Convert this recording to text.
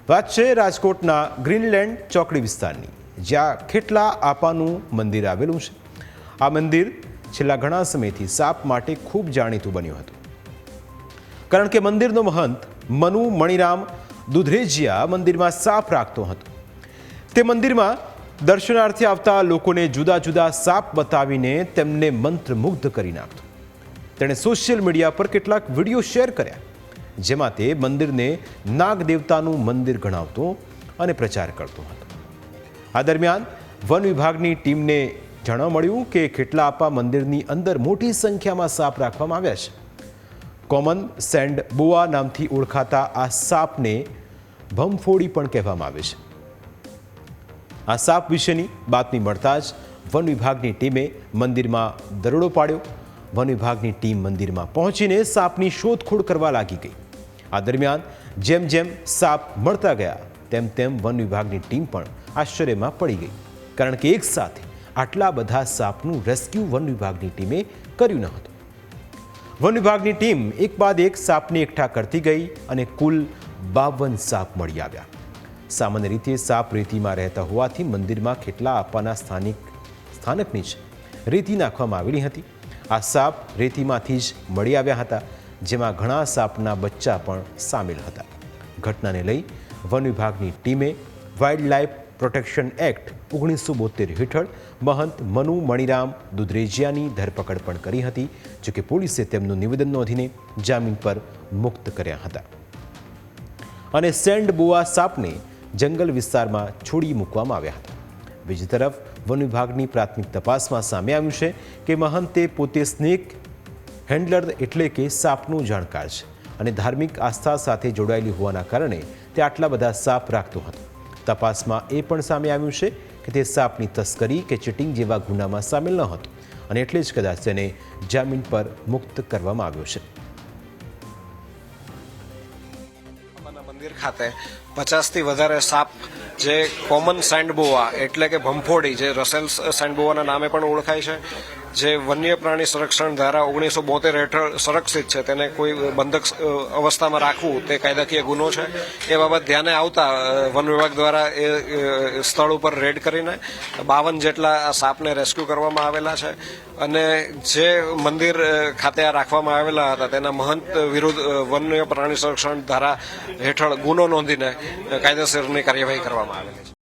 વાત છે રાજકોટના ગ્રીનલેન્ડ ચોકડી વિસ્તારની, જ્યાં ખેટલા આપાનું મંદિર આવેલું છે। આ મંદિર છેલ્લા ઘણા સમયથી સાપ માટે ખૂબ જાણીતું બન્યું હતું, કારણ કે મંદિરનો મહંત મનુ મણિરામ દુધરેજિયા મંદિરમાં સાપ રાખતો હતો। તે મંદિરમાં દર્શનાર્થે આવતા લોકોને જુદા જુદા સાપ બતાવીને તેમને મંત્રમુગ્ધ કરી નાખતો। તેણે સોશિયલ મીડિયા પર કેટલાક વિડીયો શેર કર્યા, જેમાં તે મંદિરને નાગ દેવતાનું મંદિર ગણાવતો અને પ્રચાર કરતો હતો। આ દરમિયાન વન વિભાગની ટીમને જાણવા મળ્યું કે ખેટલા આપા મંદિરની અંદર મોટી સંખ્યામાં સાપ રાખવામાં આવ્યા છે। કોમન સેન્ડ બોઆ નામથી ઓળખાતા આ સાપને ભમફોડી પણ કહેવામાં આવે છે। આ સાપ વિશેની બાતમી મળતા જ વન વિભાગની ટીમે મંદિરમાં દરોડો પાડ્યો। વન વિભાગની ટીમ મંદિરમાં પહોંચીને સાપની શોધખોળ કરવા લાગી ગઈ। આ દરમિયાન જેમ જેમ સાપ મળતા ગયા તેમ તેમ વન વિભાગની ટીમ પણ આશ્ચર્યમાં પડી ગઈ, કારણ કે એક સાથે આટલા બધા સાપનું રેસ્ક્યુ વન વિભાગની ટીમે કર્યું ન હતું। વન વિભાગની ટીમ એક બાદ એક સાપને એકઠા કરતી ગઈ અને કુલ 52 સાપ મળી આવ્યા। સામાન્ય રીતે સાપ રેતીમાં રહેતા હોવાથી મંદિરમાં ખેટલા આપવાના સ્થાનકની જ રેતી નાખવામાં આવેલી હતી। આ સાપ રેતીમાંથી જ મળી આવ્યા હતા, જેમાં ઘણા સાપના બચ્ચા પણ સામેલ હતા। ઘટનાને લઈ વન વિભાગની ટીમે વાઇલ્ડ લાઇફ પ્રોટેક્શન એક્ટ 1972 હેઠળ મહંત મનુ મણિરામ દુધરેજિયાની ધરપકડ પણ કરી હતી, જોકે પોલીસે તેમનું નિવેદન નોંધીને જામીન પર મુક્ત કર્યા હતા અને સેન્ડ બોઆ સાપને જંગલ વિસ્તારમાં છોડી મૂકવામાં આવ્યા હતા। બીજી તરફ વન વિભાગની પ્રાથમિક તપાસમાં સામે આવ્યું છે કે મહંતે પોતે સ્નેક હેન્ડલર એટલે કે સાપનો જાણકાર છે અને ધાર્મિક આસ્થા સાથે જોડાયેલી હોવાના કારણે તે આટલા બધા સાપ રાખતો હતો। તપાસમાં એ પણ સામે આવ્યું છે કે તે સાપની તસ્કરી કે ચીટિંગ જેવા ગુનામાં સામેલ ન હતો અને એટલે જ કદાચ તેને જામીન પર મુક્ત કરવામાં આવ્યો છે। મંદિર ખાતે 50 થી વધારે સાપ જે કોમન સેન્ડબોઆ એટલે કે ભમફોડી, જે રસેલ સેન્ડબોઆના નામે પણ ઓળખાય છે, જે વન્ય પ્રાણી સંરક્ષણ ધારા 1972 હેઠળ સંરક્ષિત છે, તેને કોઈ બંધક અવસ્થામાં રાખવું તે કાયદાકીય ગુનો છે। એ બાબત ધ્યાને આવતા વન વિભાગ દ્વારા એ સ્થળ ઉપર રેડ કરીને 52 જેટલા સાપને રેસ્ક્યુ કરવામાં આવેલા છે અને જે મંદિર ખાતે આ રાખવામાં આવેલા હતા તેના મહંત વિરુદ્ધ વન્ય પ્રાણી સંરક્ષણ ધારા હેઠળ ગુનો નોંધીને કાયદેસરની કાર્યવાહી કરવામાં આવેલી છે।